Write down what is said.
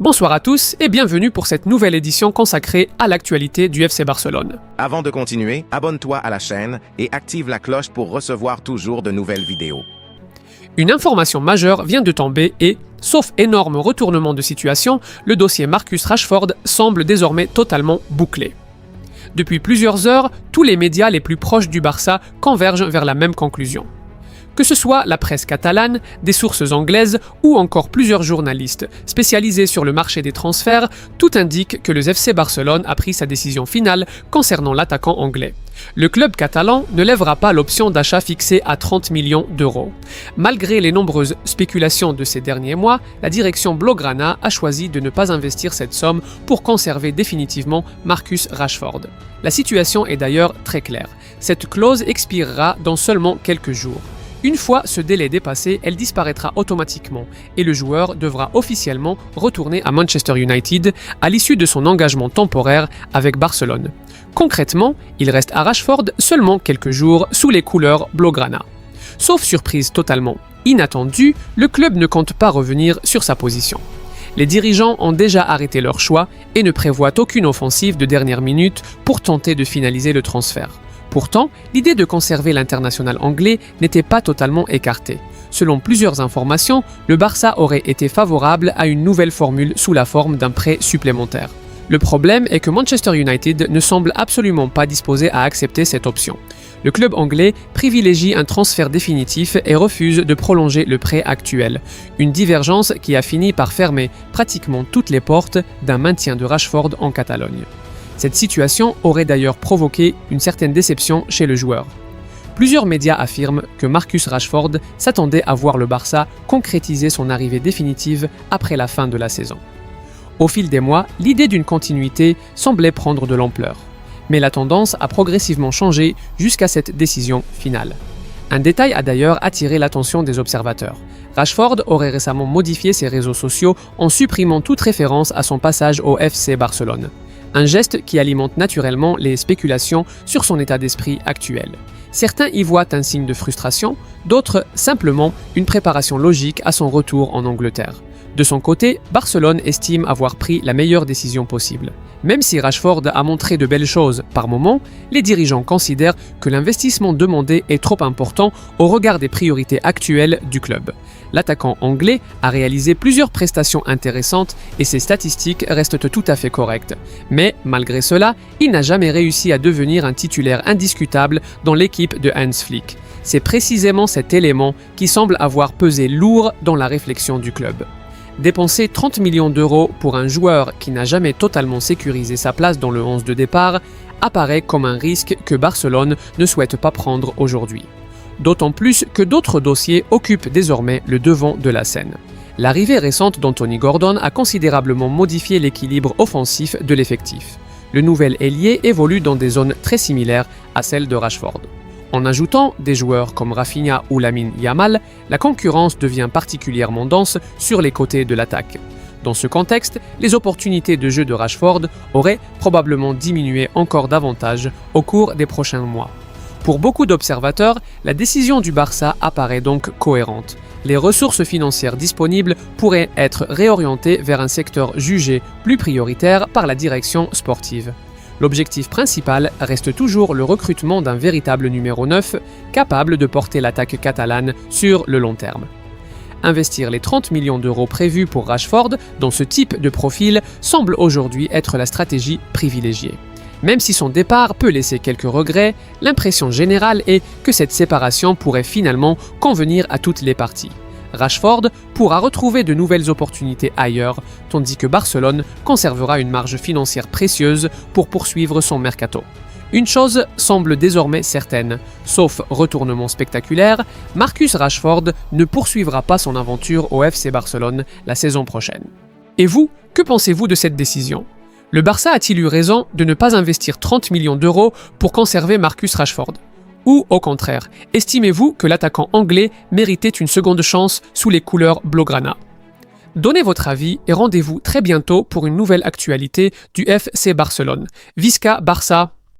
Bonsoir à tous et bienvenue pour cette nouvelle édition consacrée à l'actualité du FC Barcelone. Avant de continuer, abonne-toi à la chaîne et active la cloche pour recevoir toujours de nouvelles vidéos. Une information majeure vient de tomber et, sauf énorme retournement de situation, le dossier Marcus Rashford semble désormais totalement bouclé. Depuis plusieurs heures, tous les médias les plus proches du Barça convergent vers la même conclusion. Que ce soit la presse catalane, des sources anglaises ou encore plusieurs journalistes spécialisés sur le marché des transferts, tout indique que le FC Barcelone a pris sa décision finale concernant l'attaquant anglais. Le club catalan ne lèvera pas l'option d'achat fixée à 30 millions d'euros. Malgré les nombreuses spéculations de ces derniers mois, la direction Blaugrana a choisi de ne pas investir cette somme pour conserver définitivement Marcus Rashford. La situation est d'ailleurs très claire. Cette clause expirera dans seulement quelques jours. Une fois ce délai dépassé, elle disparaîtra automatiquement et le joueur devra officiellement retourner à Manchester United à l'issue de son engagement temporaire avec Barcelone. Concrètement, il reste à Rashford seulement quelques jours sous les couleurs Blaugrana. Sauf surprise totalement inattendue, le club ne compte pas revenir sur sa position. Les dirigeants ont déjà arrêté leur choix et ne prévoient aucune offensive de dernière minute pour tenter de finaliser le transfert. Pourtant, l'idée de conserver l'international anglais n'était pas totalement écartée. Selon plusieurs informations, le Barça aurait été favorable à une nouvelle formule sous la forme d'un prêt supplémentaire. Le problème est que Manchester United ne semble absolument pas disposé à accepter cette option. Le club anglais privilégie un transfert définitif et refuse de prolonger le prêt actuel. Une divergence qui a fini par fermer pratiquement toutes les portes d'un maintien de Rashford en Catalogne. Cette situation aurait d'ailleurs provoqué une certaine déception chez le joueur. Plusieurs médias affirment que Marcus Rashford s'attendait à voir le Barça concrétiser son arrivée définitive après la fin de la saison. Au fil des mois, l'idée d'une continuité semblait prendre de l'ampleur. Mais la tendance a progressivement changé jusqu'à cette décision finale. Un détail a d'ailleurs attiré l'attention des observateurs. Rashford aurait récemment modifié ses réseaux sociaux en supprimant toute référence à son passage au FC Barcelone. Un geste qui alimente naturellement les spéculations sur son état d'esprit actuel. Certains y voient un signe de frustration, d'autres simplement une préparation logique à son retour en Angleterre. De son côté, Barcelone estime avoir pris la meilleure décision possible. Même si Rashford a montré de belles choses par moments, les dirigeants considèrent que l'investissement demandé est trop important au regard des priorités actuelles du club. L'attaquant anglais a réalisé plusieurs prestations intéressantes et ses statistiques restent tout à fait correctes. Mais malgré cela, il n'a jamais réussi à devenir un titulaire indiscutable dans l'équipe de Hans Flick. C'est précisément cet élément qui semble avoir pesé lourd dans la réflexion du club. Dépenser 30 millions d'euros pour un joueur qui n'a jamais totalement sécurisé sa place dans le 11 de départ apparaît comme un risque que Barcelone ne souhaite pas prendre aujourd'hui. D'autant plus que d'autres dossiers occupent désormais le devant de la scène. L'arrivée récente d'Anthony Gordon a considérablement modifié l'équilibre offensif de l'effectif. Le nouvel ailier évolue dans des zones très similaires à celles de Rashford. En ajoutant des joueurs comme Rafinha ou Lamine Yamal, la concurrence devient particulièrement dense sur les côtés de l'attaque. Dans ce contexte, les opportunités de jeu de Rashford auraient probablement diminué encore davantage au cours des prochains mois. Pour beaucoup d'observateurs, la décision du Barça apparaît donc cohérente. Les ressources financières disponibles pourraient être réorientées vers un secteur jugé plus prioritaire par la direction sportive. L'objectif principal reste toujours le recrutement d'un véritable numéro 9 capable de porter l'attaque catalane sur le long terme. Investir les 30 millions d'euros prévus pour Rashford dans ce type de profil semble aujourd'hui être la stratégie privilégiée. Même si son départ peut laisser quelques regrets, l'impression générale est que cette séparation pourrait finalement convenir à toutes les parties. Rashford pourra retrouver de nouvelles opportunités ailleurs, tandis que Barcelone conservera une marge financière précieuse pour poursuivre son mercato. Une chose semble désormais certaine, sauf retournement spectaculaire, Marcus Rashford ne poursuivra pas son aventure au FC Barcelone la saison prochaine. Et vous, que pensez-vous de cette décision ? Le Barça a-t-il eu raison de ne pas investir 30 millions d'euros pour conserver Marcus Rashford ? Ou au contraire, estimez-vous que l'attaquant anglais méritait une seconde chance sous les couleurs Blaugrana ? Donnez votre avis et rendez-vous très bientôt pour une nouvelle actualité du FC Barcelone. Visca Barça!